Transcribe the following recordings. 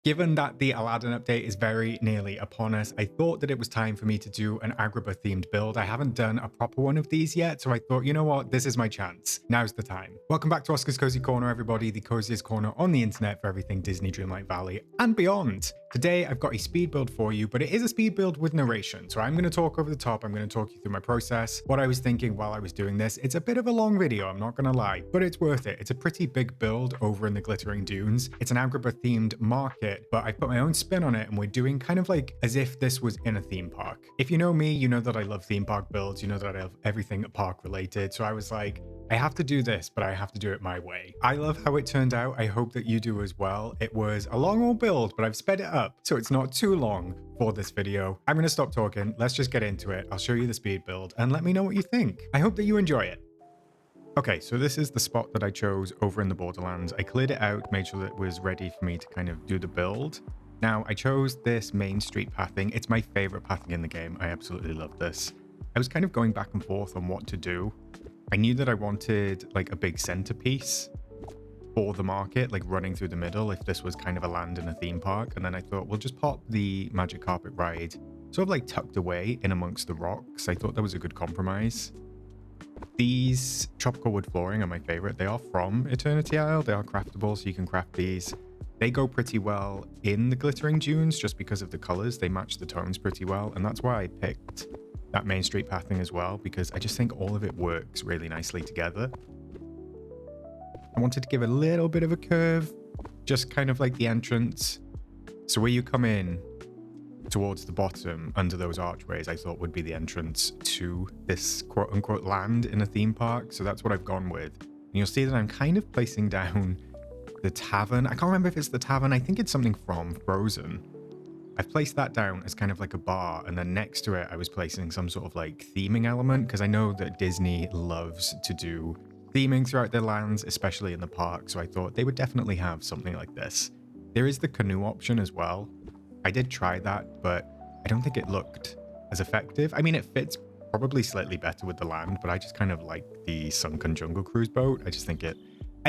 Given that the Aladdin update is very nearly upon us, I thought that it was time for me to do an Agrabah themed build. I haven't done a proper one of these yet, so I thought, you know what, this is my chance. Now's the time. Welcome back to Oscar's Cozy Corner, everybody, the coziest corner on the internet for everything Disney Dreamlight Valley and beyond. Today, I've got a speed build for you, but it is a speed build with narration. So I'm going to talk over the top. I'm going to talk you through my process, what I was thinking while I was doing this. It's a bit of a long video, I'm not going to lie, but it's worth it. It's a pretty big build over in the Glittering Dunes. It's an Agrabah themed market, but I put my own spin on it and we're doing kind of like as if this was in a theme park. If you know me, you know that I love theme park builds. You know that I love everything park related. So I was like, I have to do this, but I have to do it my way. I love how it turned out. I hope that you do as well. It was a long old build, but I've sped it up so it's not too long for this video. I'm going to stop talking. Let's just get into it. I'll show you the speed build and let me know what you think. I hope that you enjoy it. Okay, so this is the spot that I chose over in the Borderlands. I cleared it out, made sure that it was ready for me to kind of do the build. Now, I chose this main street pathing. It's my favorite pathing in the game. I absolutely love this. I was kind of going back and forth on what to do. I knew that I wanted like a big centerpiece for the market, like running through the middle if this was kind of a land in a theme park. And then I thought, we'll just pop the magic carpet ride sort of like tucked away in amongst the rocks. I thought that was a good compromise. These tropical wood flooring are my favorite. They are from Eternity Isle. They are craftable, so you can craft these. They go pretty well in the Glittering Dunes just because of the colors. They match the tones pretty well. And that's why I picked that main street pathing as well, because I just think all of it works really nicely together. I wanted to give a little bit of a curve, just kind of like the entrance. So where you come in towards the bottom under those archways, I thought would be the entrance to this quote unquote land in a theme park. So that's what I've gone with. And you'll see that I'm kind of placing down the tavern. I can't remember if it's the tavern. I think it's something from Frozen. I've placed that down as kind of like a bar, and then next to it I was placing some sort of like theming element, because I know that Disney loves to do theming throughout their lands, especially in the park, so I thought they would definitely have something like this. There is the canoe option as well. I did try that, but I don't think it looked as effective. I mean, it fits probably slightly better with the land, but I just kind of like the sunken jungle cruise boat. I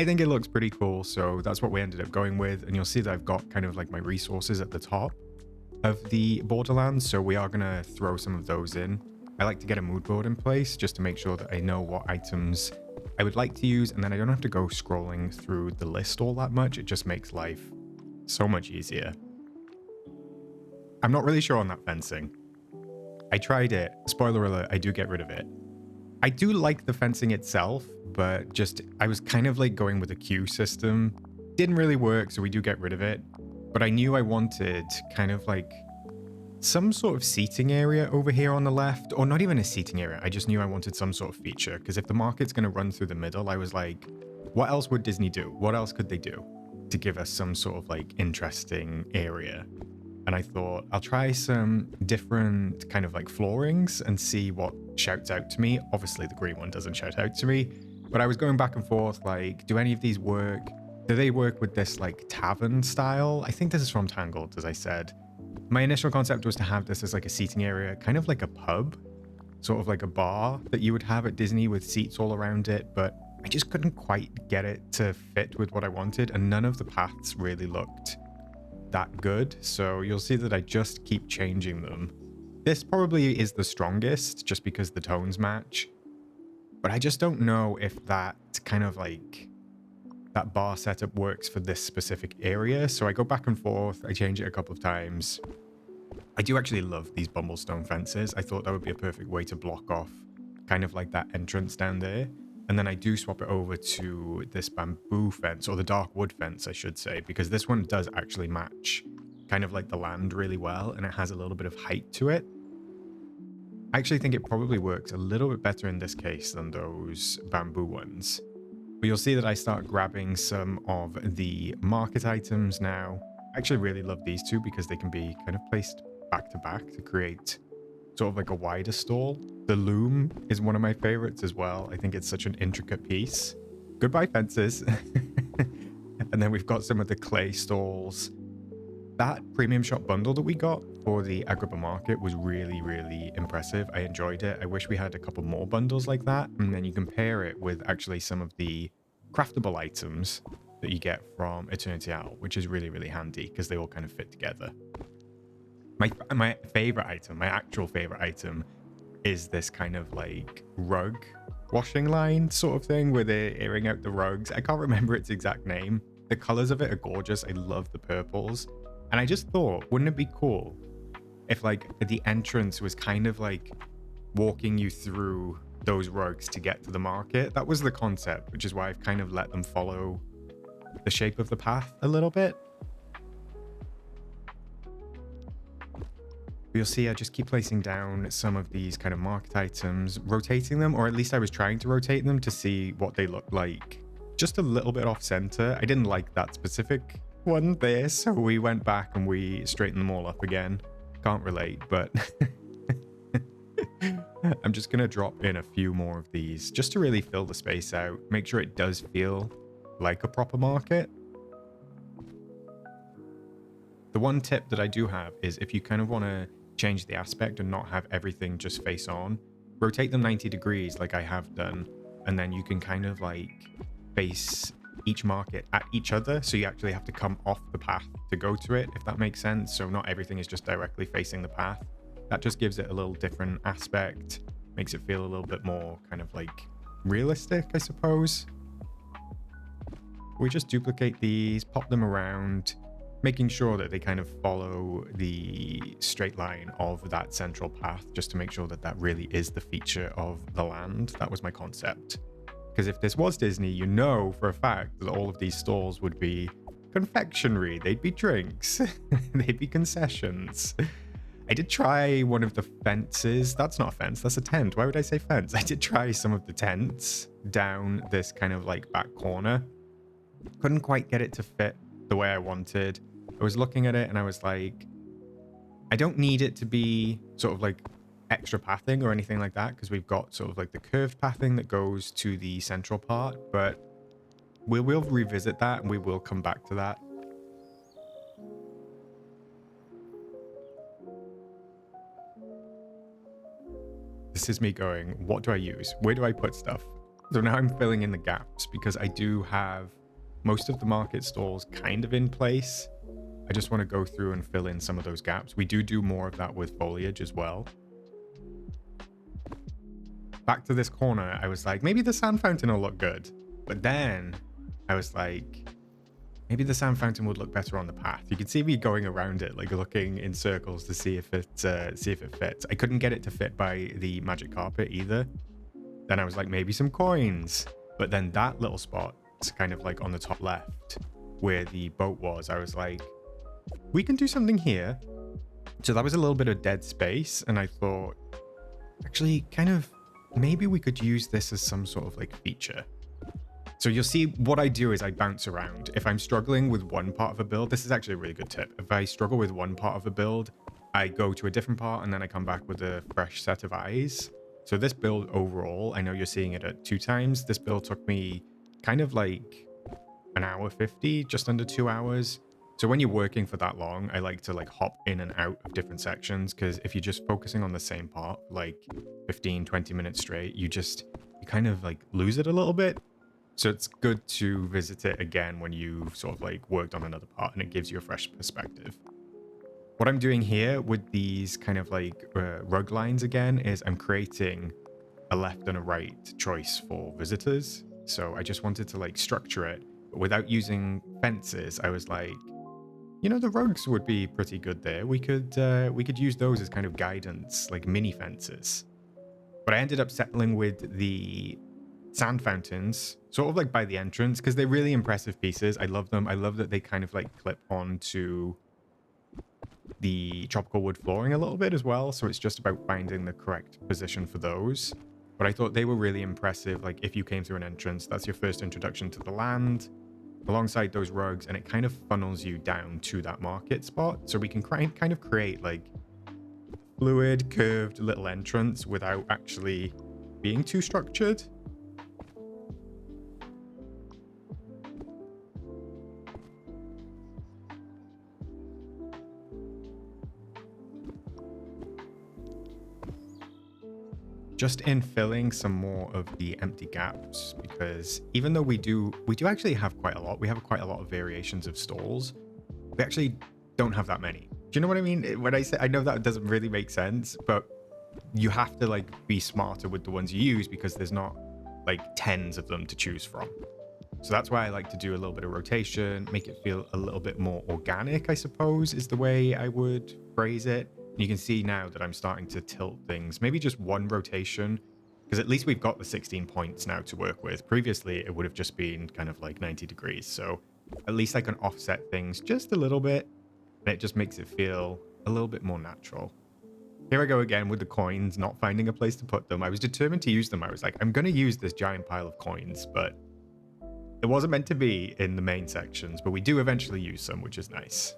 think it looks pretty cool, so that's what we ended up going with. And you'll see that I've got kind of like my resources at the top of the Borderlands, so we are going to throw some of those in. I like to get a mood board in place just to make sure that I know what items I would like to use, and then I don't have to go scrolling through the list all that much. It just makes life so much easier. I'm not really sure on that fencing. I tried it. Spoiler alert, I do get rid of it. I do like the fencing itself, but just I was kind of like going with a queue system. Didn't really work, so we do get rid of it. But I knew I wanted kind of like some sort of seating area over here on the left, or not even a seating area. I just knew I wanted some sort of feature, because if the market's going to run through the middle, I was like, what else would Disney do? What else could they do to give us some sort of like interesting area? And I thought I'll try some different kind of like floorings and see what shouts out to me. Obviously the green one doesn't shout out to me, but I was going back and forth like, do any of these work? Do they work with this like tavern style? I think this is from Tangled, as I said. My initial concept was to have this as like a seating area, kind of like a pub, sort of like a bar that you would have at Disney with seats all around it, but I just couldn't quite get it to fit with what I wanted, and none of the paths really looked that good. So you'll see that I just keep changing them. This probably is the strongest just because the tones match, but I just don't know if that kind of like that bar setup works for this specific area. So I go back and forth. I change it a couple of times. I do actually love these bumblestone fences. I thought that would be a perfect way to block off kind of like that entrance down there. And then I do swap it over to this bamboo fence, or the dark wood fence, I should say, because this one does actually match kind of like the land really well, and it has a little bit of height to it. I actually think it probably works a little bit better in this case than those bamboo ones. But you'll see that I start grabbing some of the market items now. I actually really love these two because they can be kind of placed back to back to create sort of like a wider stall. The loom is one of my favorites as well. I think it's such an intricate piece. Goodbye fences. And then we've got some of the clay stalls. That premium shop bundle that we got for the Agrabah market was really, really impressive. I enjoyed it. I wish we had a couple more bundles like that. And then you compare it with actually some of the craftable items. that you get from Eternity Owl, which is really, really handy because they all kind of fit together. My favorite item, my actual favorite item, is this kind of like rug washing line sort of thing where they're airing out the rugs. I can't remember its exact name. The colors of it are gorgeous. I love the purples. And I just thought, wouldn't it be cool if like the entrance was kind of like walking you through those rugs to get to the market? That was the concept, which is why I've kind of let them follow the shape of the path a little bit. You'll see I just keep placing down some of these kind of market items, rotating them, or at least I was trying to rotate them to see what they look like. Just a little bit off center. I didn't like that specific one there, so we went back and we straightened them all up again. Can't relate, but I'm just gonna drop in a few more of these just to really fill the space out, make sure it does feel like a proper market. The one tip that I do have is if you kind of want to change the aspect and not have everything just face on, rotate them 90 degrees like I have done, and then you can kind of like face each market at each other, so you actually have to come off the path to go to it, if that makes sense. So not everything is just directly facing the path. That just gives it a little different aspect, makes it feel a little bit more kind of like realistic, I suppose. We just duplicate these, pop them around, making sure that they kind of follow the straight line of that central path, just to make sure that that really is the feature of the land. That was my concept. Because if this was Disney, you know for a fact that all of these stalls would be confectionery, they'd be drinks, they'd be concessions. I did try one of the fences. That's not a fence, that's a tent. Why would I say fence? I did try some of the tents down this kind of like back corner. Couldn't quite get it to fit the way I wanted. I was looking at it and I was like, I don't need it to be sort of like extra pathing or anything like that, because we've got sort of like the curved pathing that goes to the central part, but we will revisit that and we will come back to that. This is me going, what do I use? Where do I put stuff? So now I'm filling in the gaps because I do have most of the market stalls kind of in place. I just want to go through and fill in some of those gaps. We do more of that with foliage as well. Back to this corner, I was like, maybe the sand fountain will look good. But then I was like, maybe the sand fountain would look better on the path. You can see me going around it, like looking in circles to see if it fits. I couldn't get it to fit by the magic carpet either. Then I was like, maybe some coins. But then that little spot, kind of like on the top left where the boat was, I was like, we can do something here. So that was a little bit of dead space, and I thought, actually, kind of, maybe we could use this as some sort of like feature. So you'll see what I do is I bounce around. If I'm struggling with one part of a build, this is actually a really good tip. If I struggle with one part of a build, I go to a different part and then I come back with a fresh set of eyes. So this build overall, I know you're seeing it at 2 times. This build took me kind of like an hour 50, just under 2 hours. So when you're working for that long, I like to like hop in and out of different sections, because if you're just focusing on the same part, like 15, 20 minutes straight, you kind of like lose it a little bit. So it's good to visit it again when you've sort of like worked on another part, and it gives you a fresh perspective. What I'm doing here with these kind of like rug lines again is I'm creating a left and a right choice for visitors. So I just wanted to like structure it, but without using fences. I was like, you know, the rugs would be pretty good there. We could use those as kind of guidance, like mini fences. But I ended up settling with the sand fountains, sort of like by the entrance, because they're really impressive pieces. I love them. I love that they kind of like clip onto the tropical wood flooring a little bit as well. So it's just about finding the correct position for those. But I thought they were really impressive. Like if you came through an entrance, that's your first introduction to the land, alongside those rugs, and it kind of funnels you down to that market spot. So we can kind of create like fluid, curved little entrance without actually being too structured. just in filling some more of the empty gaps, because even though we do actually have quite a lot, we have quite a lot of variations of stalls, we actually don't have that many. Do you know what I mean? When I say, I know that doesn't really make sense, but you have to like be smarter with the ones you use because there's not like tens of them to choose from. So that's why I like to do a little bit of rotation, make it feel a little bit more organic, I suppose, is the way I would phrase it. You can see now that I'm starting to tilt things, maybe just one rotation, because at least we've got the 16 points now to work with. Previously, it would have just been kind of like 90 degrees. So at least I can offset things just a little bit, and it just makes it feel a little bit more natural. Here I go again with the coins, not finding a place to put them. I was determined to use them. I was like, I'm going to use this giant pile of coins, but it wasn't meant to be in the main sections, but we do eventually use some, which is nice.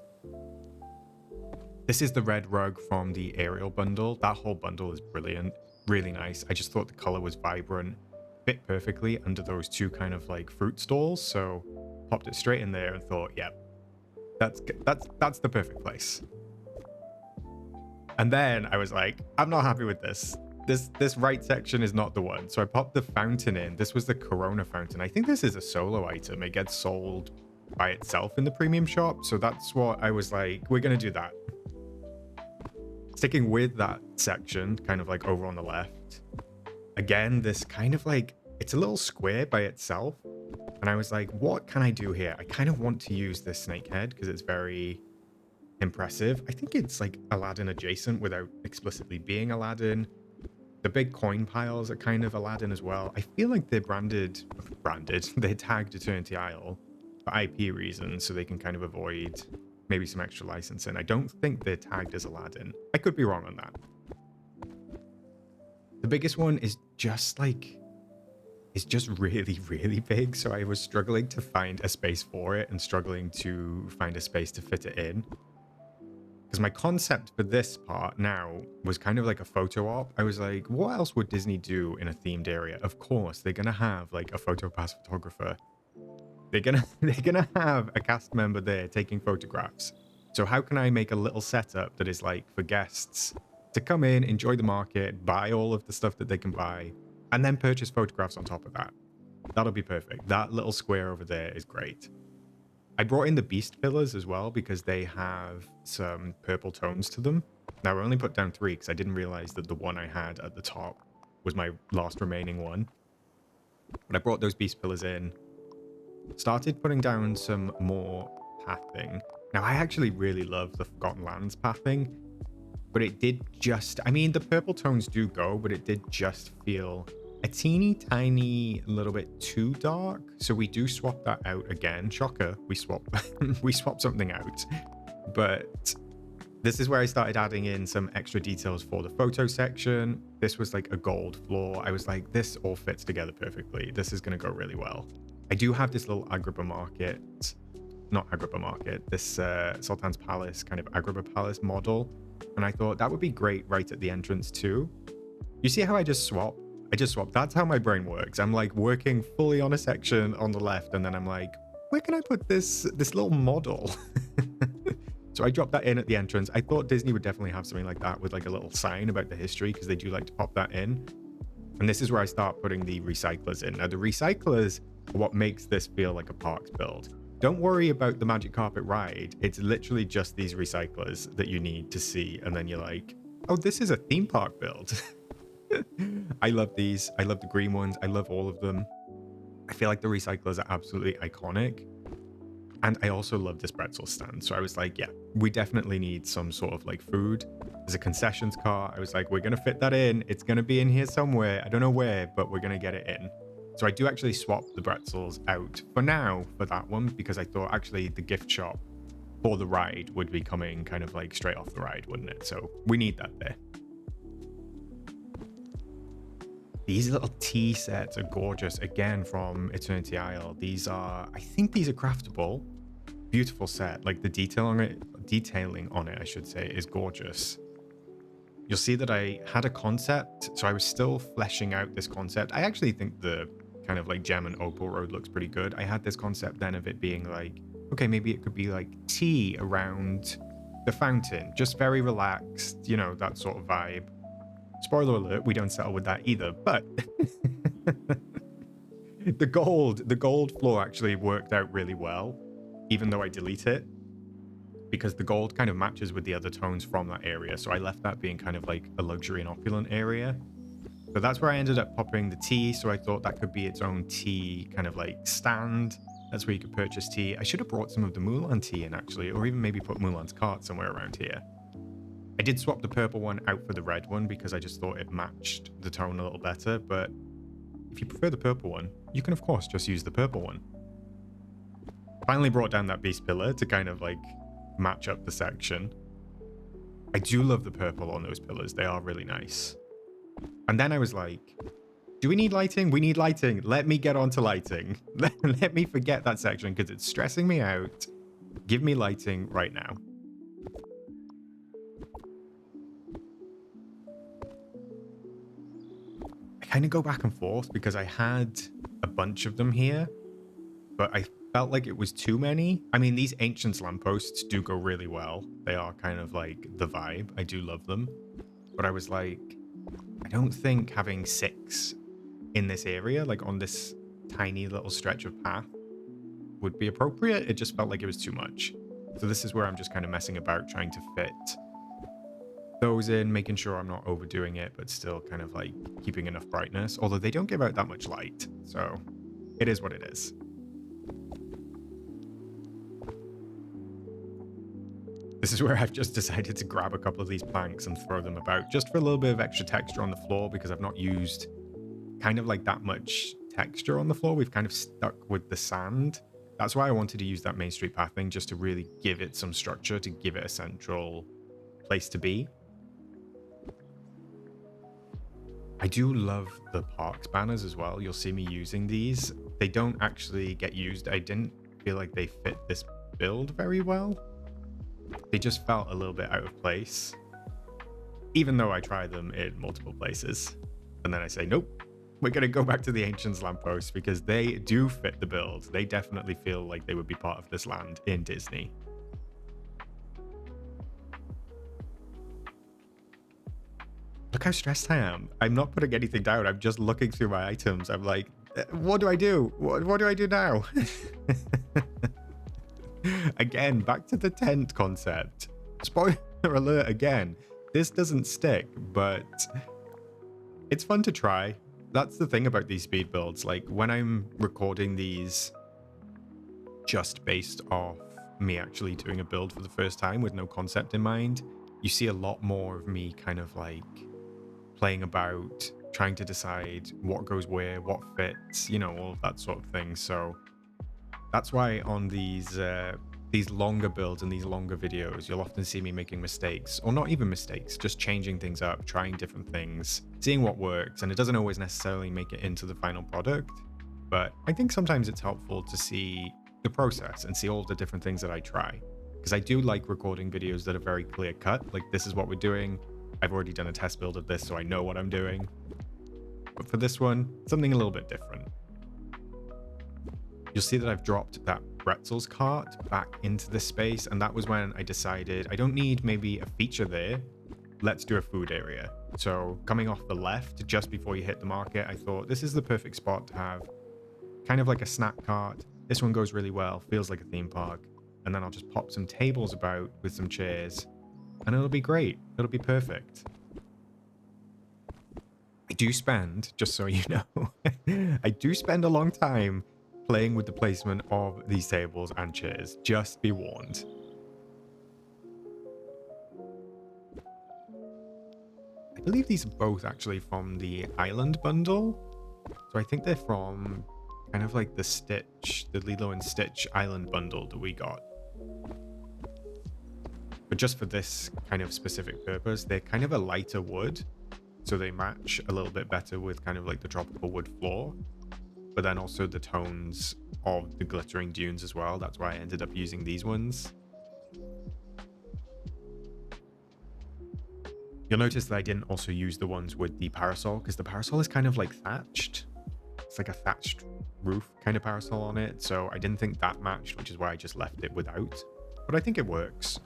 This is the red rug from the aerial bundle. That whole bundle is brilliant, really nice. I just thought the color was vibrant, fit perfectly under those two kind of like fruit stalls. So popped it straight in there and thought, yeah, that's the perfect place. And then I was like, I'm not happy with this. This right section is not the one. So I popped the fountain in. This was the Corona fountain. I think this is a solo item. It gets sold by itself in the premium shop. So that's what I was like, we're going to do that. Sticking with that section, kind of like over on the left. Again, this kind of like, it's a little square by itself. And I was like, what can I do here? I kind of want to use this snake head because it's very impressive. I think it's like Aladdin adjacent without explicitly being Aladdin. The big coin piles are kind of Aladdin as well. I feel like they're they're tagged Eternity Isle for IP reasons, so they can kind of avoid maybe some extra licensing. I don't think they're tagged as Aladdin. I could be wrong on that. The biggest one is just like, it's just really, really big. So I was struggling to find a space for it and struggling to find a space to fit it in. Because my concept for this part now was kind of like a photo op. I was like, what else would Disney do in a themed area? Of course, they're going to have like a PhotoPass photographer. They're gonna have a cast member there taking photographs. So how can I make a little setup that is like for guests to come in, enjoy the market, buy all of the stuff that they can buy, and then purchase photographs on top of that? That'll be perfect. That little square over there is great. I brought in the beast pillars as well because they have some purple tones to them. Now I only put down 3 because I didn't realize that the one I had at the top was my last remaining one. But I brought those beast pillars in. Started putting down some more pathing. Now, I actually really love the Forgotten Lands pathing, but it did just, I mean, the purple tones do go, but it did just feel a teeny tiny little bit too dark. So we do swap that out again. Shocker, we swap something out. But this is where I started adding in some extra details for the photo section. This was like a gold floor. I was like, this all fits together perfectly. This is going to go really well. I do have this little Agrabah market, not Agrabah market, this Sultan's Palace, kind of Agrabah Palace model. And I thought that would be great right at the entrance too. You see how I just swap? I just swap. That's how my brain works. I'm like working fully on a section on the left, and then I'm like, where can I put this little model? So I dropped that in at the entrance. I thought Disney would definitely have something like that with like a little sign about the history, because they do like to pop that in. And this is where I start putting the recyclers in. Now the recyclers are what makes this feel like a parks build. Don't worry about the magic carpet ride. It's literally just these recyclers that you need to see. And then you're like, oh, this is a theme park build. I love these. I love the green ones. I love all of them. I feel like the recyclers are absolutely iconic. And I also love this pretzel stand. So I was like, yeah, we definitely need some sort of like food. There's a concessions car. I was like, we're going to fit that in. It's going to be in here somewhere. I don't know where, but we're going to get it in. So I do actually swap the pretzels out for now for that one, because I thought actually the gift shop for the ride would be coming kind of like straight off the ride, wouldn't it? So we need that there. These little tea sets are gorgeous, again from Eternity Isle. These are, I think these are craftable. Beautiful set. Like the detailing on it, I should say, is gorgeous. You'll see that I had a concept, so I was still fleshing out this concept. I actually think the kind of like gem and opal road looks pretty good. I had this concept then of it being like, okay, maybe it could be like tea around the fountain, just very relaxed, you know, that sort of vibe. Spoiler alert, we don't settle with that either, but the gold floor actually worked out really well, even though I delete it, because the gold kind of matches with the other tones from that area. So I left that being kind of like a luxury and opulent area. So that's where I ended up popping the tea. So I thought that could be its own tea kind of like stand. That's where you could purchase tea. I should have brought some of the Mulan tea in actually, or even maybe put Mulan's cart somewhere around here. I did swap the purple one out for the red one because I just thought it matched the tone a little better. But if you prefer the purple one, you can of course just use the purple one. Finally brought down that beast pillar to kind of like match up the section. I do love the purple on those pillars. They are really nice. And then I was like, do we need lighting? We need lighting. Let me get onto lighting. Let me forget that section because it's stressing me out. Give me lighting right now. I kind of go back and forth because I had a bunch of them here, but I felt like it was too many. I mean, these ancient lampposts do go really well. They are kind of like the vibe. I do love them. But I was like, I don't think having 6 in this area, like on this tiny little stretch of path, would be appropriate. It just felt like it was too much. So this is where I'm just kind of messing about, trying to fit those in, making sure I'm not overdoing it, but still kind of like keeping enough brightness. Although they don't give out that much light. So it is what it is. This is where I've just decided to grab a couple of these planks and throw them about just for a little bit of extra texture on the floor because I've not used kind of like that much texture on the floor. We've kind of stuck with the sand. That's why I wanted to use that Main Street pathing, just to really give it some structure, to give it a central place to be. I do love the parks banners as well. You'll see me using these. They don't actually get used. I didn't feel like they fit this build very well. They just felt a little bit out of place, even though I try them in multiple places. And then I say, nope, we're going to go back to the Ancients lampposts because they do fit the build. They definitely feel like they would be part of this land in Disney. Look how stressed I am. I'm not putting anything down. I'm just looking through my items. I'm like, what do I do? What do I do now? Again, back to the tent concept. Spoiler alert again. This doesn't stick, but it's fun to try. That's the thing about these speed builds. Like when I'm recording these just based off me actually doing a build for the first time with no concept in mind, you see a lot more of me kind of like playing about, trying to decide what goes where, what fits, you know, all of that sort of thing. So that's why on these longer builds and these longer videos, you'll often see me making mistakes, or not even mistakes, just changing things up, trying different things, seeing what works. And it doesn't always necessarily make it into the final product, but I think sometimes it's helpful to see the process and see all the different things that I try. Because I do like recording videos that are very clear cut, like this is what we're doing. I've already done a test build of this, so I know what I'm doing. But for this one, something a little bit different. You'll see that I've dropped that pretzels cart back into this space, and that was when I decided I don't need maybe a feature there. Let's do a food area. So coming off the left, just before you hit the market, I thought this is the perfect spot to have kind of like a snack cart. This one goes really well, feels like a theme park. And then I'll just pop some tables about with some chairs, and it'll be great. It'll be perfect. I do spend, just so you know, I do spend a long time playing with the placement of these tables and chairs. Just be warned. I believe these are both actually from the Island bundle. So I think they're from kind of like the Lilo and Stitch Island bundle that we got. But just for this kind of specific purpose, they're kind of a lighter wood, so they match a little bit better with kind of like the tropical wood floor, but then also the tones of the glittering dunes as well. That's why I ended up using these ones. You'll notice that I didn't also use the ones with the parasol, because the parasol is kind of like thatched. It's like a thatched roof kind of parasol on it, so I didn't think that matched, which is why I just left it without. But I think it works.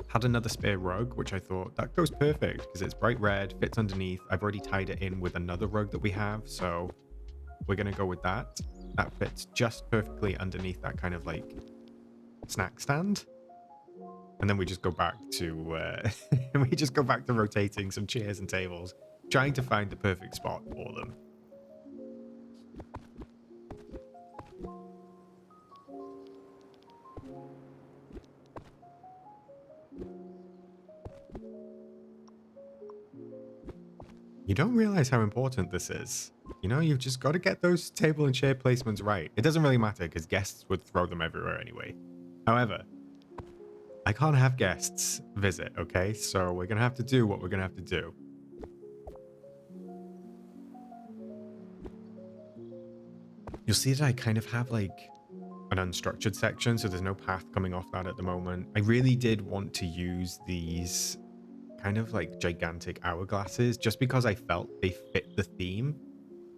Had another spare rug, which I thought that goes perfect because it's bright red, fits underneath. I've already tied it in with another rug that we have, so we're going to go with that. That fits just perfectly underneath that kind of like snack stand. And then we just go back to we just go back to rotating some chairs and tables, trying to find the perfect spot for them. You don't realize how important this is. You know, you've just got to get those table and chair placements right. It doesn't really matter because guests would throw them everywhere anyway. However, I can't have guests visit, okay? So we're going to have to do what we're going to have to do. You'll see that I kind of have like an unstructured section, so there's no path coming off that at the moment. I really did want to use these kind of like gigantic hourglasses just because I felt they fit the theme,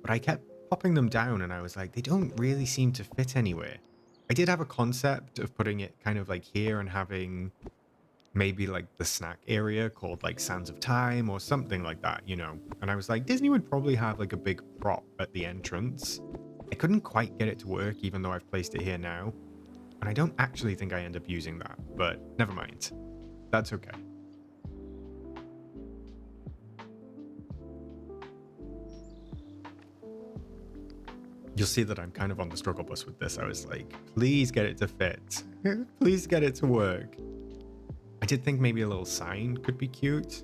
but I kept popping them down and I was like, they don't really seem to fit anywhere. I did have a concept of putting it kind of like here and having maybe like the snack area called like Sands of Time or something like that, you know. And I was like, Disney would probably have like a big prop at the entrance. I couldn't quite get it to work even though I've placed it here now. And I don't actually think I end up using that, but never mind. That's okay. You'll see that I'm kind of on the struggle bus with this. I was like, please get it to fit. Please get it to work. I did think maybe a little sign could be cute.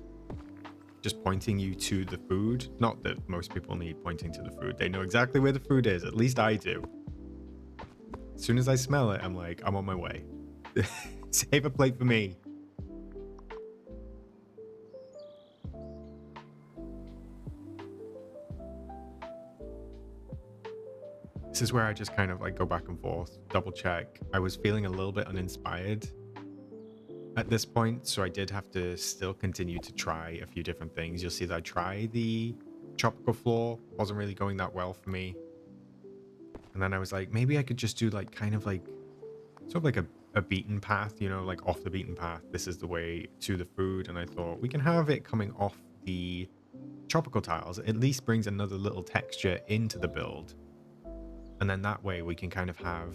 Just pointing you to the food. Not that most people need pointing to the food. They know exactly where the food is. At least I do. As soon as I smell it, I'm like, I'm on my way. Save a plate for me. This is where I just kind of like go back and forth, double check. I was feeling a little bit uninspired at this point, so I did have to still continue to try a few different things. You'll see that I tried the tropical floor, wasn't really going that well for me. And then I was like, maybe I could just do like kind of like sort of like a beaten path, you know, like off the beaten path. This is the way to the food. And I thought we can have it coming off the tropical tiles. It at least brings another little texture into the build. And then that way we can kind of have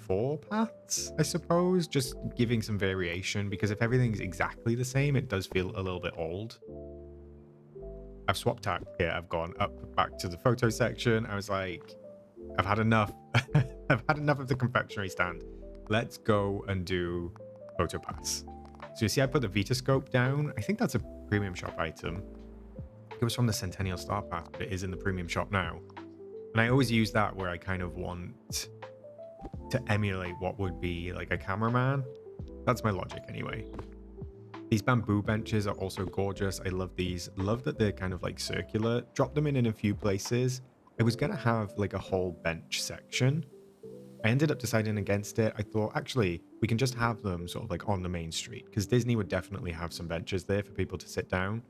4 paths, I suppose, just giving some variation, because if everything's exactly the same, it does feel a little bit old. I've swapped tack here. I've gone up back to the photo section. I was like, I've had enough. I've had enough of the confectionery stand. Let's go and do photo pass. So you see I put the Vitascope down. I think that's a premium shop item. It was from the Centennial Star Path, but it is in the premium shop now. And I always use that where I kind of want to emulate what would be like a cameraman. That's my logic anyway. These bamboo benches are also gorgeous. I love these. Love that they're kind of like circular. Drop them in a few places. I was going to have like a whole bench section. I ended up deciding against it. I thought, actually, we can just have them sort of like on the main street, because Disney would definitely have some benches there for people to sit down.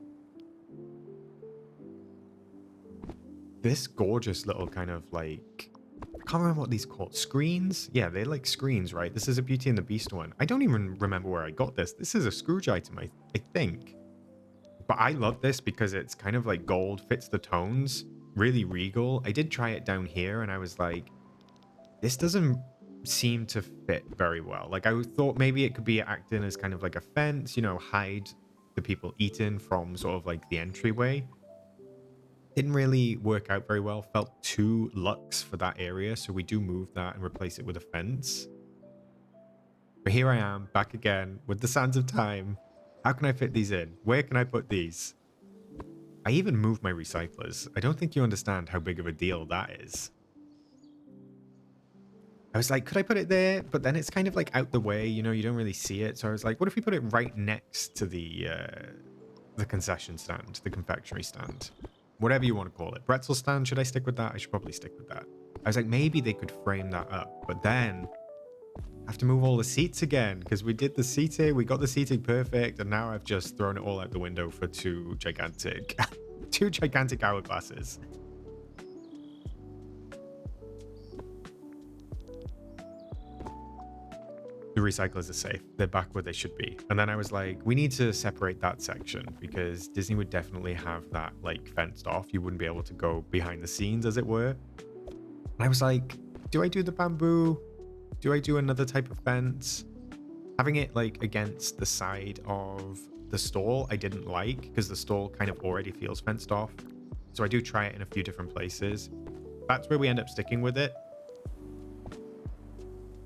This gorgeous little kind of like, I can't remember what these called. Screens? Yeah, they're like screens, right? This is a Beauty and the Beast one. I don't even remember where I got this. This is a Scrooge item, I think. But I love this because it's kind of like gold, fits the tones, really regal. I did try it down here and I was like, this doesn't seem to fit very well. Like I thought maybe it could be acting as kind of like a fence, you know, hide the people eating from sort of like the entryway. Didn't really work out very well. Felt too luxe for that area, so we do move that and replace it with a fence. But here I am, back again with the Sands of Time. How can I fit these in? Where can I put these? I even moved my recyclers. I don't think you understand how big of a deal that is. I was like, could I put it there? But then it's kind of like out the way, you know, you don't really see it. So I was like, what if we put it right next to the concession stand, the confectionery stand? Whatever you want to call it. Pretzel stand, should I stick with that? I should probably stick with that. I was like, maybe they could frame that up. But then I have to move all the seats again, because we did the seating, we got the seating perfect, and now I've just thrown it all out the window for two gigantic hourglasses. the recyclers are safe. They're back where they should be. And then I was like, we need to separate that section because Disney would definitely have that like fenced off. You wouldn't be able to go behind the scenes, as it were. And I was like, do I do the bamboo? Do I do another type of fence? Having it like against the side of the stall, I didn't like because the stall kind of already feels fenced off. So I do try it in a few different places. That's where we end up sticking with it.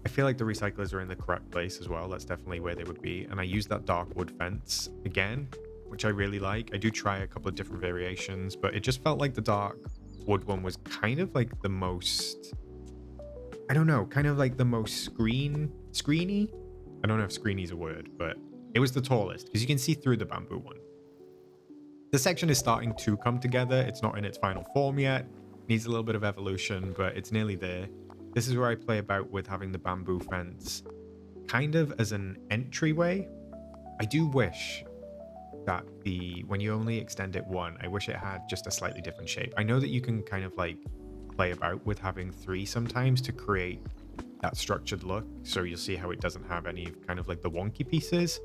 I feel like the recyclers are in the correct place as well. That's definitely where they would be. And I use that dark wood fence again, which I really like. I do try a couple of different variations, but it just felt like the dark wood one was kind of like the most, I don't know, kind of like the most screeny. I don't know if screeny is a word, but it was the tallest because you can see through the bamboo one. The section is starting to come together. It's not in its final form yet. Needs a little bit of evolution, but it's nearly there. This is where I play about with having the bamboo fence kind of as an entryway. I do wish that when you only extend it one, I wish it had just a slightly different shape. I know that you can kind of like play about with having 3 sometimes to create that structured look. So you'll see how it doesn't have any kind of like the wonky pieces.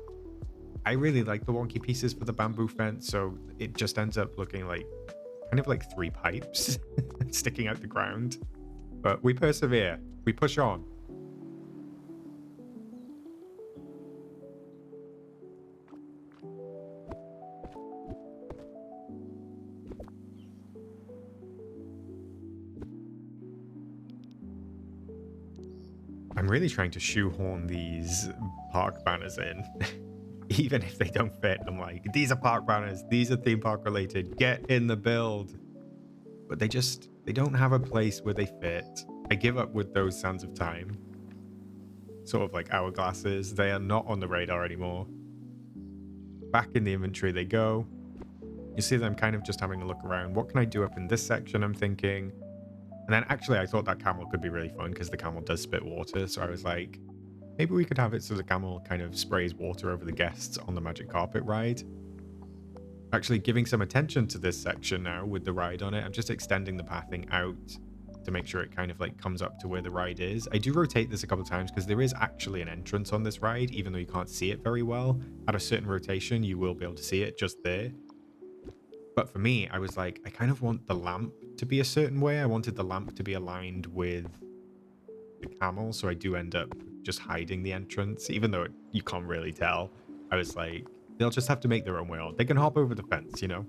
I really like the wonky pieces for the bamboo fence. So it just ends up looking like kind of like 3 pipes sticking out the ground. But we persevere. We push on. I'm really trying to shoehorn these park banners in. Even if they don't fit, I'm like, these are park banners. These are theme park related. Get in the build. But they don't have a place where they fit. I give up with those Sands of Time. Sort of like hourglasses. They are not on the radar anymore. Back in the inventory they go. You see them kind of just having a look around. What can I do up in this section, I'm thinking. And then actually I thought that camel could be really fun because the camel does spit water. So I was like, maybe we could have it so the camel kind of sprays water over the guests on the magic carpet ride. Actually giving some attention to this section now with the ride on it. I'm just extending the pathing out to make sure it kind of like comes up to where the ride is. I do rotate this a couple of times because there is actually an entrance on this ride, even though you can't see it very well. At a certain rotation, you will be able to see it just there. But for me, I was like, I kind of want the lamp to be a certain way. I wanted the lamp to be aligned with the camel, so I do end up just hiding the entrance, even though you can't really tell. I was like, they'll just have to make their own way on. They can hop over the fence, you know?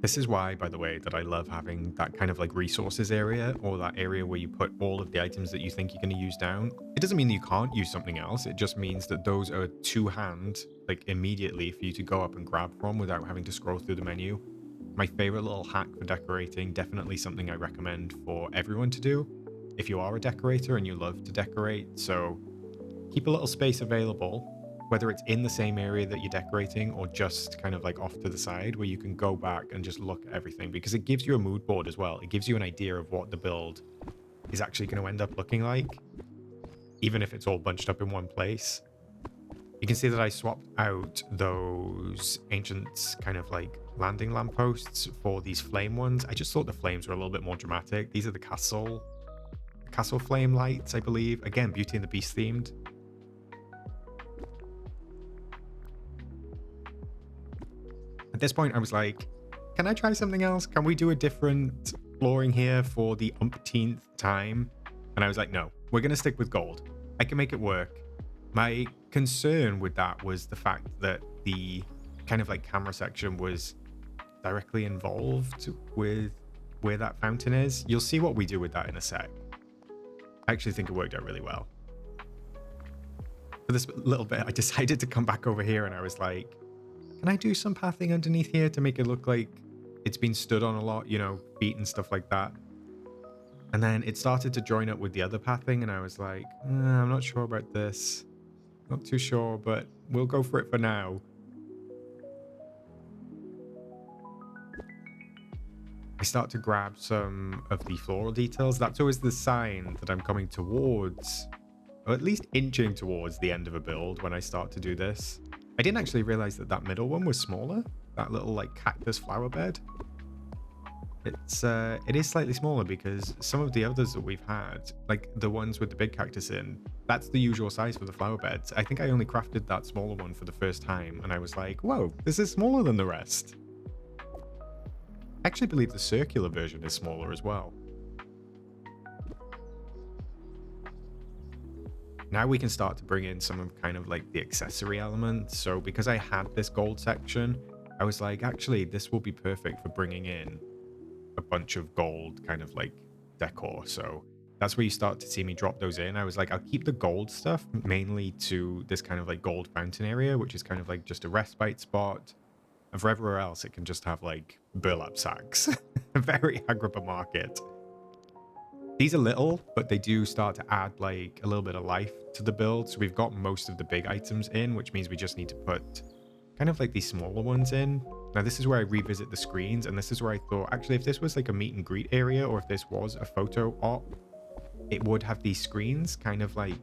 This is why, by the way, that I love having that kind of like resources area, or that area where you put all of the items that you think you're going to use down. It doesn't mean that you can't use something else. It just means that those are to hand, like immediately for you to go up and grab from without having to scroll through the menu. My favorite little hack for decorating, definitely something I recommend for everyone to do if you are a decorator and you love to decorate. So keep a little space available, whether it's in the same area that you're decorating or just kind of like off to the side where you can go back and just look at everything, because it gives you a mood board as well. It gives you an idea of what the build is actually going to end up looking like, even if it's all bunched up in one place. You can see that I swapped out those ancient kind of like landing lampposts for these flame ones. I just thought the flames were a little bit more dramatic. These are the castle flame lights, I believe. Again, Beauty and the Beast themed. At this point, I was like, can I try something else? Can we do a different flooring here for the umpteenth time? And I was like, no, we're going to stick with gold. I can make it work. My concern with that was the fact that the kind of like camera section was directly involved with where that fountain is. You'll see what we do with that in a sec. I actually think it worked out really well. For this little bit, I decided to come back over here and I was like, can I do some pathing underneath here to make it look like it's been stood on a lot, you know, feet and stuff like that? And then it started to join up with the other pathing and I was like, I'm not sure about this. Not too sure, but we'll go for it for now. I start to grab some of the floral details. That's always the sign that I'm coming towards or at least inching towards the end of a build when I start to do this. I didn't actually realize that that middle one was smaller. That little like cactus flower bed. It is slightly smaller because some of the others that we've had, like the ones with the big cactus in, that's the usual size for the flower beds. I think I only crafted that smaller one for the first time, and I was like, whoa, this is smaller than the rest. I actually believe the circular version is smaller as well. Now we can start to bring in some of kind of like the accessory elements. So because I had this gold section, I was like, actually, this will be perfect for bringing in a bunch of gold kind of like decor. So that's where you start to see me drop those in. I was like, I'll keep the gold stuff mainly to this kind of like gold fountain area, which is kind of like just a respite spot. And for everywhere else, it can just have like burlap sacks. A very Agrabah market. These are little, but they do start to add like a little bit of life to the build. So we've got most of the big items in, which means we just need to put kind of like these smaller ones in. Now this is where I revisit the screens, and this is where I thought, actually, if this was like a meet and greet area, or if this was a photo op, it would have these screens kind of like,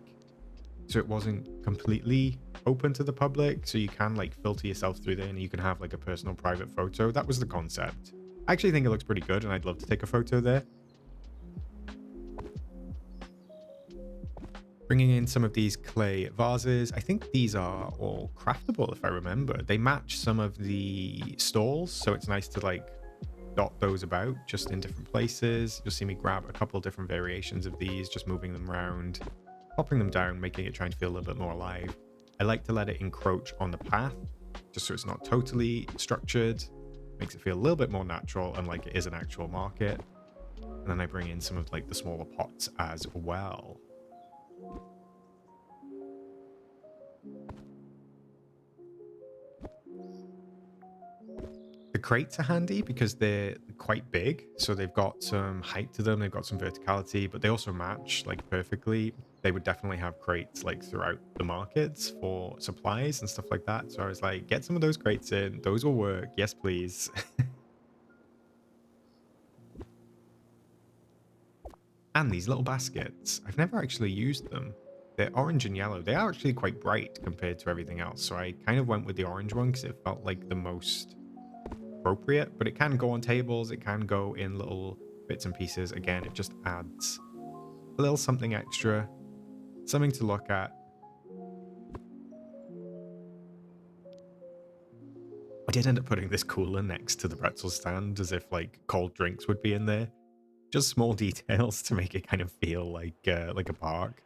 so it wasn't completely open to the public. So you can like filter yourself through there and you can have like a personal private photo. That was the concept. I actually think it looks pretty good and I'd love to take a photo there. Bringing in some of these clay vases. I think these are all craftable if I remember. They match some of the stalls, so it's nice to like dot those about just in different places. You'll see me grab a couple of different variations of these, just moving them around, popping them down, making it trying to feel a little bit more alive. I like to let it encroach on the path, just so it's not totally structured. Makes it feel a little bit more natural and like it is an actual market. And then I bring in some of like the smaller pots as well. The crates are handy because they're quite big, so they've got some height to them, they've got some verticality, but they also match like perfectly. They would definitely have crates like throughout the markets for supplies and stuff like that. So I was like, get some of those crates in, those will work, yes please. And these little baskets, I've never actually used them. They're orange and yellow. They are actually quite bright compared to everything else, so I kind of went with the orange one because it felt like the most appropriate, but it can go on tables, it can go in little bits and pieces. Again, it just adds a little something extra, something to look at. I did end up putting this cooler next to the pretzel stand as if like cold drinks would be in there. Just small details to make it kind of feel like a park.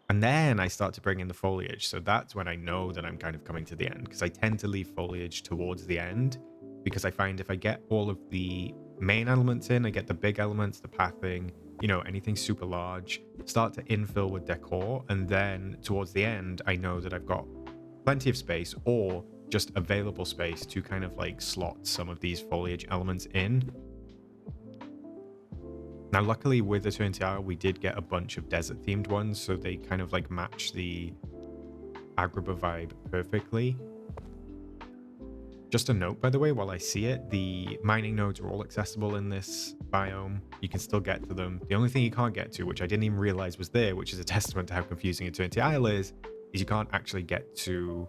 And then I start to bring in the foliage. So that's when I know that I'm kind of coming to the end, because I tend to leave foliage towards the end, because I find if I get all of the main elements in, I get the big elements, the pathing, you know, anything super large, start to infill with decor. And then towards the end, I know that I've got plenty of space or just available space to kind of like slot some of these foliage elements in. Now, luckily with Eternity Isle, we did get a bunch of desert themed ones, so they kind of like match the Agrabah vibe perfectly. Just a note, by the way, while I see it, the mining nodes are all accessible in this biome. You can still get to them. The only thing you can't get to, which I didn't even realize was there, which is a testament to how confusing Eternity Isle is you can't actually get to,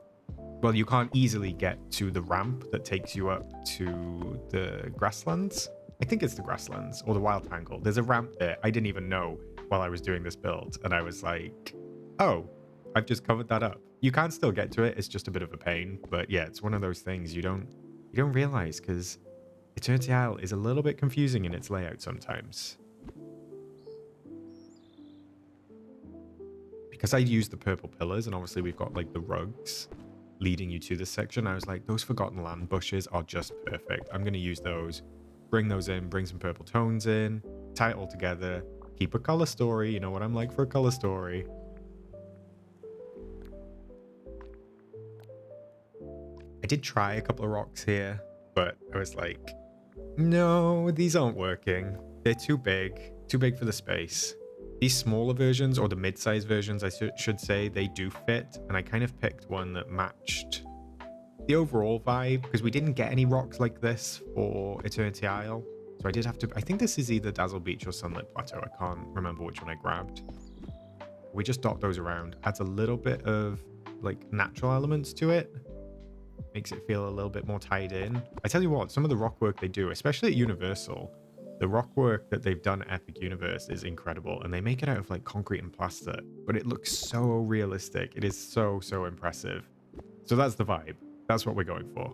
well, you can't easily get to the ramp that takes you up to the grasslands. I think it's the grasslands or the wild tangle. There's a ramp there. I didn't even know while I was doing this build. And I was like, oh, I've just covered that up. You can still get to it. It's just a bit of a pain. But yeah, it's one of those things you don't realize, because Eternity Isle is a little bit confusing in its layout sometimes. Because I used the purple pillars, and obviously we've got like the rugs leading you to this section. I was like, those Forgotten Land bushes are just perfect. I'm going to use those. Bring those in, bring some purple tones in, tie it all together, keep a color story. You know what I'm like for a color story. I did try a couple of rocks here, but I was like, no, these aren't working. They're too big for the space. These smaller versions, or the mid-size versions, I should say, they do fit. And I kind of picked one that matched the overall vibe, because we didn't get any rocks like this for Eternity Isle. So I did have to, I think this is either Dazzle Beach or Sunlit Plateau. I can't remember which one I grabbed. We just dot those around. Adds a little bit of like natural elements to it. Makes it feel a little bit more tied in. I tell you what, some of the rock work they do, especially at Universal, the rock work that they've done at Epic Universe is incredible. And they make it out of like concrete and plaster, but it looks so realistic. It is so, so impressive. So that's the vibe. That's what we're going for.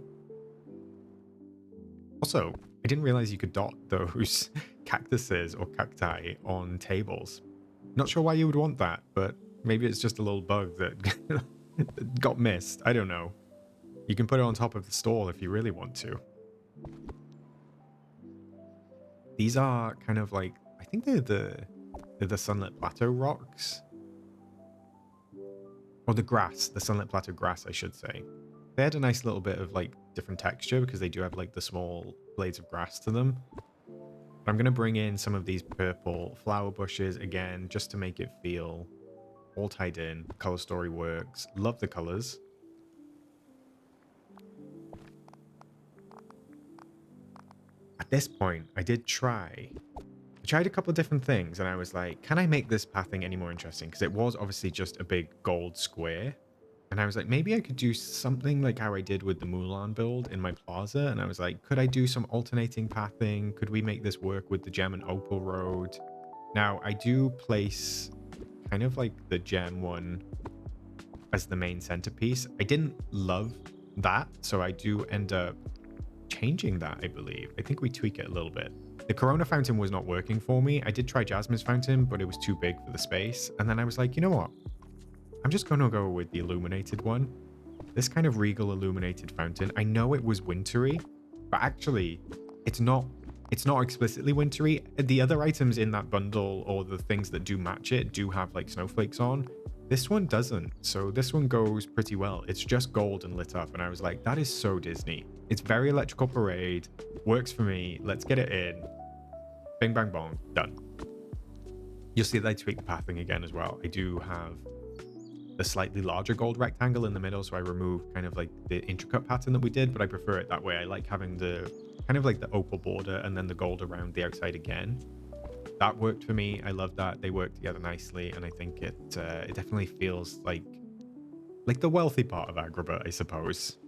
Also, I didn't realize you could dot those cactuses or cacti on tables. Not sure why you would want that, but maybe it's just a little bug that got missed. I don't know. You can put it on top of the stall if you really want to. These are kind of like, I think they're the Sunlit Plateau rocks. Or the grass, the Sunlit Plateau grass, I should say. They had a nice little bit of like different texture because they do have like the small blades of grass to them. But I'm going to bring in some of these purple flower bushes again, just to make it feel all tied in. Color story works. Love the colors. At this point, I tried a couple of different things, and I was like, can I make this pathing any more interesting? Because it was obviously just a big gold square. And I was like, maybe I could do something like how I did with the Mulan build in my plaza. And I was like, could I do some alternating pathing? Could we make this work with the gem and opal road? Now, I do place kind of like the gem one as the main centerpiece. I didn't love that, so I do end up changing that, I believe. I think we tweak it a little bit. The Corona fountain was not working for me. I did try Jasmine's fountain, but it was too big for the space. And then I was like, you know what? I'm just going to go with the illuminated one. This kind of regal illuminated fountain. I know it was wintry, but actually it's not explicitly wintry. The other items in that bundle, or the things that do match it, do have like snowflakes on. This one doesn't. So this one goes pretty well. It's just gold and lit up. And I was like, that is so Disney. It's very Electrical Parade. Works for me. Let's get it in. Bing, bang, bong. Done. You'll see that I tweak the pathing again as well. I do have the slightly larger gold rectangle in the middle, so I remove kind of like the intricate pattern that we did, but I prefer it that way. I like having the kind of like the opal border and then the gold around the outside again. That worked for me. I love that. They work together nicely, and I think it definitely feels like the wealthy part of Agrabah, I suppose.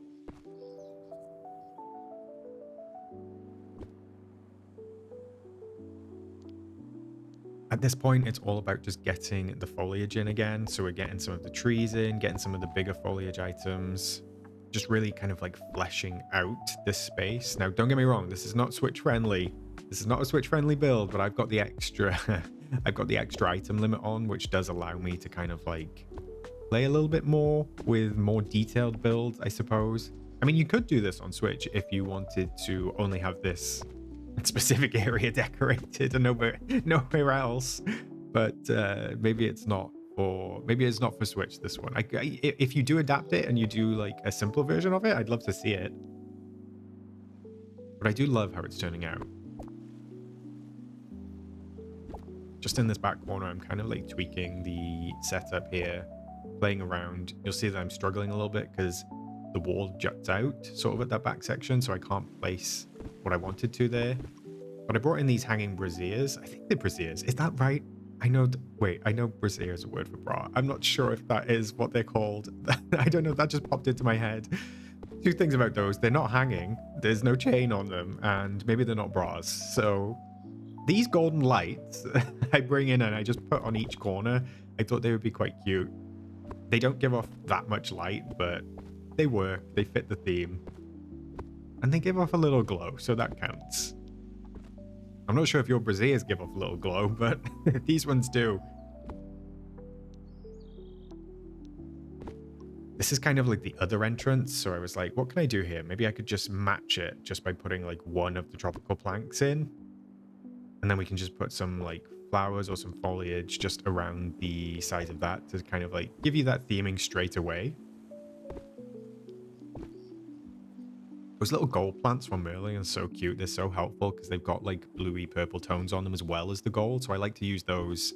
At this point, it's all about just getting the foliage in again. So we're getting some of the trees in, getting some of the bigger foliage items, just really kind of like fleshing out this space. Now, don't get me wrong, this is not Switch friendly. This is not a Switch friendly build, but I've got the extra, I've got the extra item limit on, which does allow me to kind of like play a little bit more with more detailed builds, I suppose. I mean, you could do this on Switch if you wanted to only have this specific area decorated and nowhere else, but maybe it's not for Switch, this one. If you do adapt it and you do like a simpler version of it, I'd love to see it, but I do love how it's turning out. Just in this back corner, I'm kind of like tweaking the setup here, playing around. You'll see that I'm struggling a little bit because the wall juts out sort of at that back section, so I can't place what I wanted to there. But I brought in these hanging braziers. I think they're braziers. Is that right? I know brazier is a word for bra. I'm not sure if that is what they're called. I don't know. That just popped into my head. Two things about those. They're not hanging. There's no chain on them. And maybe they're not bras. So these golden lights I bring in and I just put on each corner. I thought they would be quite cute. They don't give off that much light, but they work. They fit the theme. And they give off a little glow, so that counts. I'm not sure if your braziers give off a little glow, but these ones do. This is kind of like the other entrance, so I was like, what can I do here? Maybe I could just match it just by putting like one of the tropical planks in. And then we can just put some like flowers or some foliage just around the sides of that to kind of like give you that theming straight away. Those little gold plants from Merlin are so cute. They're so helpful because they've got like bluey purple tones on them as well as the gold. So I like to use those.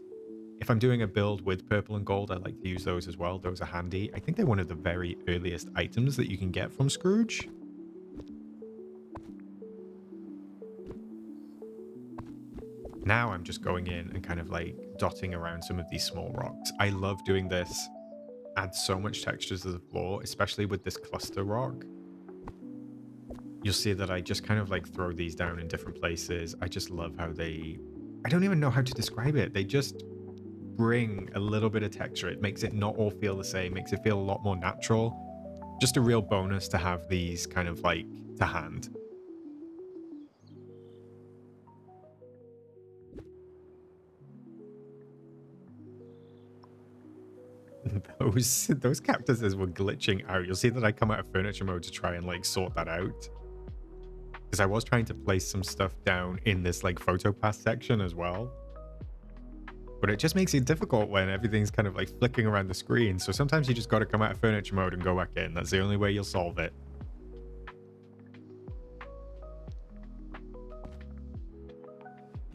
If I'm doing a build with purple and gold, I like to use those as well. Those are handy. I think they're one of the very earliest items that you can get from Scrooge. Now I'm just going in and kind of like dotting around some of these small rocks. I love doing this. Adds so much texture to the floor, especially with this cluster rock. You'll see that I just kind of like throw these down in different places. I just love how I don't even know how to describe it. They just bring a little bit of texture. It makes it not all feel the same, makes it feel a lot more natural. Just a real bonus to have these kind of like to hand. Those cactuses were glitching out. You'll see that I come out of furniture mode to try and like sort that out. Because I was trying to place some stuff down in this like photo pass section as well. But it just makes it difficult when everything's kind of like flicking around the screen. So sometimes you just got to come out of furniture mode and go back in. That's the only way you'll solve it.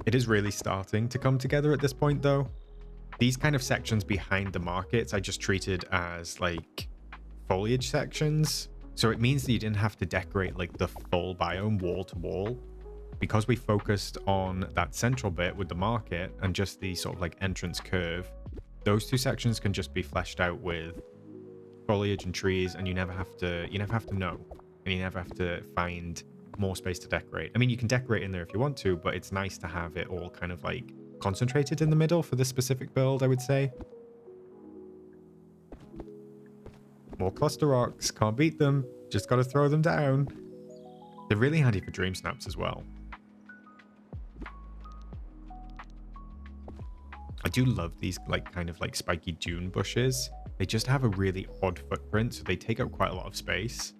It is really starting to come together at this point though. These kind of sections behind the markets I just treated as like foliage sections. So it means that you didn't have to decorate like the full biome wall to wall. Because we focused on that central bit with the market and just the sort of like entrance curve, those two sections can just be fleshed out with foliage and trees, and you never have to know, and you never have to find more space to decorate. I mean, you can decorate in there if you want to, but it's nice to have it all kind of like concentrated in the middle for this specific build, I would say. More cluster rocks, can't beat them, just gotta throw them down. They're really handy for dream snaps as well. I do love these like kind of like spiky dune bushes. They just have a really odd footprint, so they take up quite a lot of space.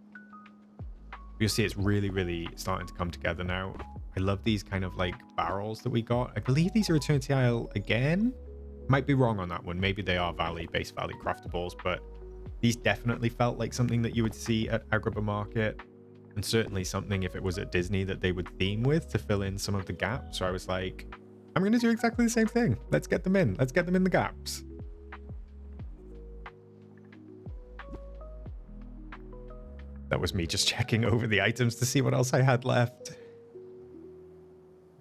You'll see it's really starting to come together now. I love these kind of like barrels that we got. I believe these are Eternity Isle again. Might be wrong on that one. Maybe they are base Valle craftables, but these definitely felt like something that you would see at Agrabah Market, and certainly something if it was at Disney that they would theme with to fill in some of the gaps. So I was like, I'm going to do exactly the same thing. Let's get them in. Let's get them in the gaps. That was me just checking over the items to see what else I had left.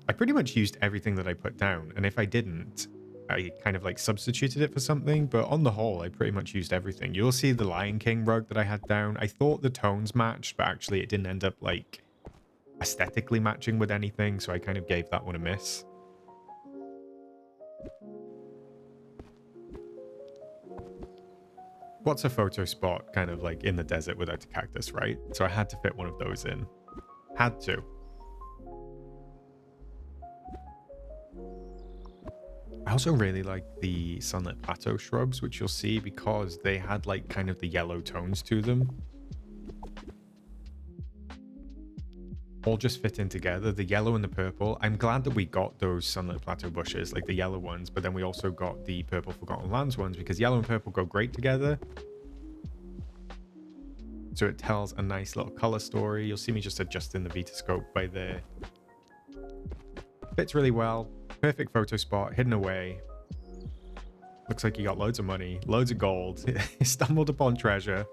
I pretty much used everything that I put down, and if I didn't, I kind of like substituted it for something, but on the whole, I pretty much used everything. You'll see the Lion King rug that I had down. I thought the tones matched, but actually it didn't end up like aesthetically matching with anything, so I kind of gave that one a miss. What's a photo spot kind of like in the desert without a cactus, right? So I had to fit one of those in. Had to. I also really like the Sunlit Plateau shrubs, which you'll see because they had like kind of the yellow tones to them. All just fit in together, the yellow and the purple. I'm glad that we got those Sunlit Plateau bushes, like the yellow ones, but then we also got the purple Forgotten Lands ones because yellow and purple go great together. So it tells a nice little color story. You'll see me just adjusting the Vitascope by there. Fits really well. Perfect photo spot, hidden away. Looks like you got loads of money, loads of gold. Stumbled upon treasure.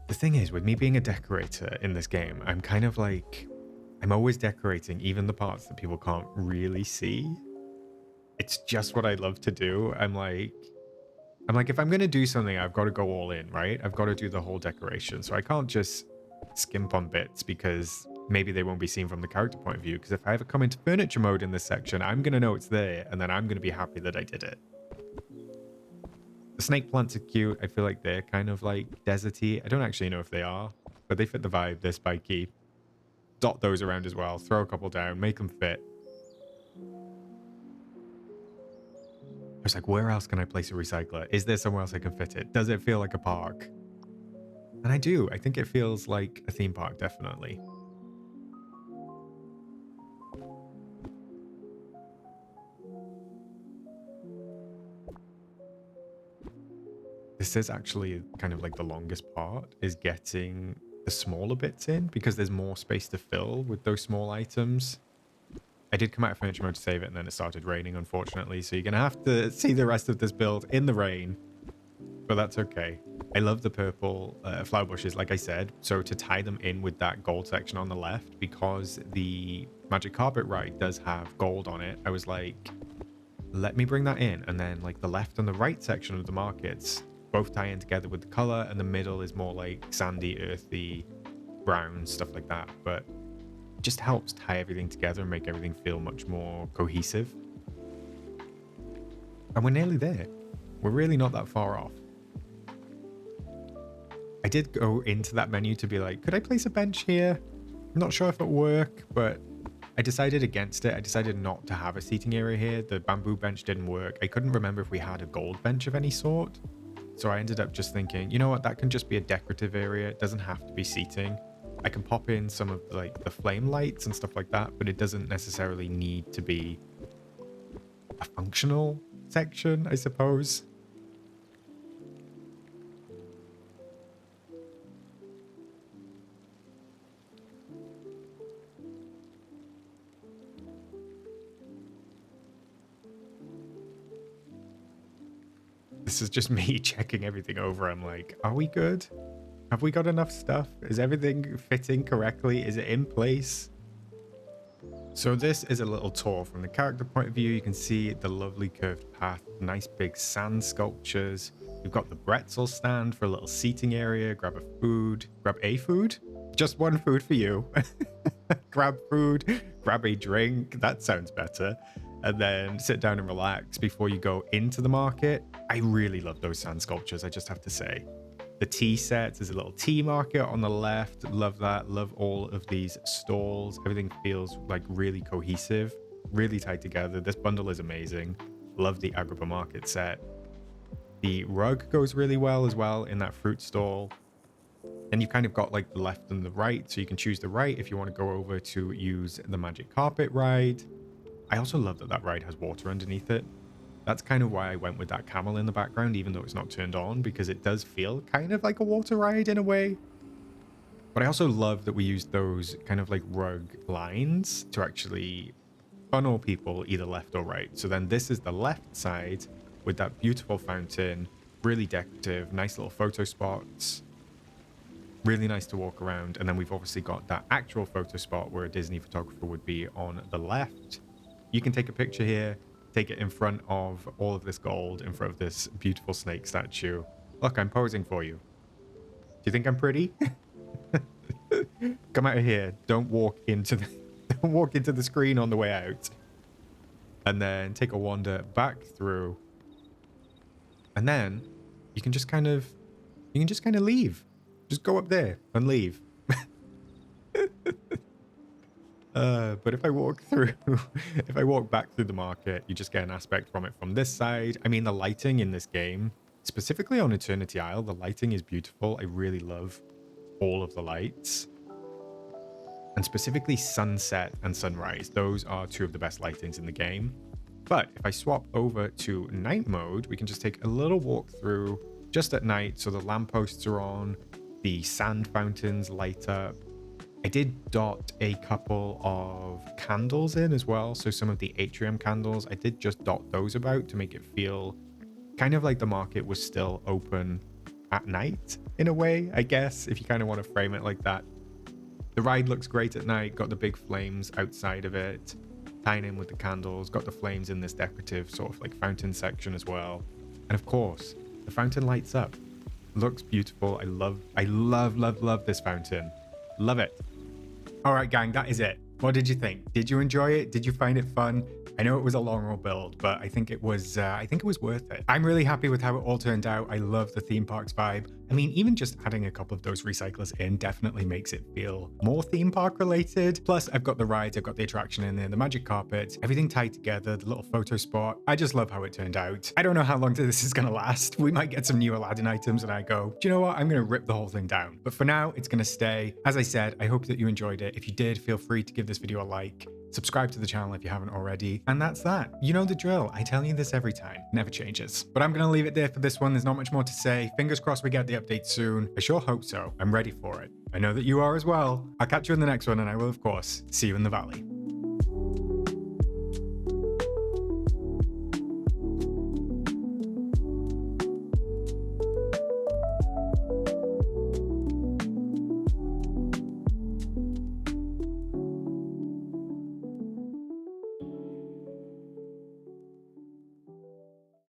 The thing is, with me being a decorator in this game, I'm kind of like, I'm always decorating even the parts that people can't really see. It's just what I love to do. I'm like, if I'm going to do something, I've got to go all in, right? I've got to do the whole decoration. So I can't just skimp on bits because maybe they won't be seen from the character point of view. Because if I ever come into furniture mode in this section, I'm going to know it's there. And then I'm going to be happy that I did it. The snake plants are cute. I feel like they're kind of like deserty. I don't actually know if they are, but they fit the vibe. They're spiky. Dot those around as well. Throw a couple down. Make them fit. I was like, where else can I place a recycler? Is there somewhere else I can fit it? Does it feel like a park? And I do. I think it feels like a theme park, definitely. This is actually kind of like the longest part, is getting the smaller bits in because there's more space to fill with those small items. I did come out of furniture mode to save it, and then it started raining, unfortunately. So you're going to have to see the rest of this build in the rain. But that's okay. I love the purple flower bushes, like I said. So to tie them in with that gold section on the left, because the magic carpet ride does have gold on it, I was like, let me bring that in. And then like the left and the right section of the markets both tie in together with the color, and the middle is more like sandy, earthy, brown, stuff like that. But it just helps tie everything together and make everything feel much more cohesive. And we're nearly there. We're really not that far off. I did go into that menu to be like, could I place a bench here? I'm not sure if it'll work, but I decided against it. I decided not to have a seating area here. The bamboo bench didn't work. I couldn't remember if we had a gold bench of any sort. So I ended up just thinking, you know what, that can just be a decorative area. It doesn't have to be seating. I can pop in some of like the flame lights and stuff like that, but it doesn't necessarily need to be a functional section, I suppose. This is just me checking everything over. I'm like, are we good? Have we got enough stuff? Is everything fitting correctly? Is it in place? So this is a little tour from the character point of view. You can see the lovely curved path, nice big sand sculptures. We've got the pretzel stand for a little seating area. Grab a food. Grab a food? Just one food for you. Grab food. Grab a drink. That sounds better. And then sit down and relax before you go into the market. I really love those sand sculptures, I just have to say. The tea sets, there's a little tea market on the left. Love that. Love all of these stalls. Everything feels like really cohesive, really tied together. This bundle is amazing. Love the Agrabah market set. The rug goes really well as well in that fruit stall. And you've kind of got like the left and the right. So you can choose the right if you want to go over to use the magic carpet ride. I also love that that ride has water underneath it. That's kind of why I went with that camel in the background, even though it's not turned on, because it does feel kind of like a water ride in a way. But I also love that we used those kind of like rug lines to actually funnel people either left or right. So then this is the left side with that beautiful fountain, really decorative, nice little photo spots, really nice to walk around. And then we've obviously got that actual photo spot where a Disney photographer would be on the left. You can take a picture here, take it in front of all of this gold, in front of this beautiful snake statue. Look, I'm posing for you. Do you think I'm pretty? Come out of here. Don't walk into the screen on the way out. And then take a wander back through. And then you can just kind of leave. Just go up there and leave. But if I walk back through the market, you just get an aspect from it from this side. I mean, the lighting in this game, specifically on Eternity Isle, the lighting is beautiful. I really love all of the lights. And specifically sunset and sunrise. Those are two of the best lightings in the game. But if I swap over to night mode, we can just take a little walk through just at night. So the lampposts are on, the sand fountains light up. I did dot a couple of candles in as well. So some of the atrium candles, I did just dot those about to make it feel kind of like the market was still open at night in a way, I guess, if you kind of want to frame it like that. The ride looks great at night, got the big flames outside of it, tying in with the candles, got the flames in this decorative sort of like fountain section as well. And of course, the fountain lights up. Looks beautiful. I love this fountain. Love it. All right, gang, that is it. What did you think? Did you enjoy it? Did you find it fun? I know it was a long roll build, but I think it was worth it. I'm really happy with how it all turned out. I love the theme parks vibe. I mean, even just adding a couple of those recyclers in definitely makes it feel more theme park related. Plus, I've got the rides, I've got the attraction in there, the magic carpet, everything tied together, the little photo spot. I just love how it turned out. I don't know how long this is gonna last. We might get some new Aladdin items and I go, do you know what? I'm gonna rip the whole thing down. But for now, it's gonna stay. As I said, I hope that you enjoyed it. If you did, feel free to give this video a like. Subscribe to the channel if you haven't already. And that's that. You know the drill. I tell you this every time. Never changes. But I'm going to leave it there for this one. There's not much more to say. Fingers crossed we get the update soon. I sure hope so. I'm ready for it. I know that you are as well. I'll catch you in the next one, and I will, of course, see you in the valley.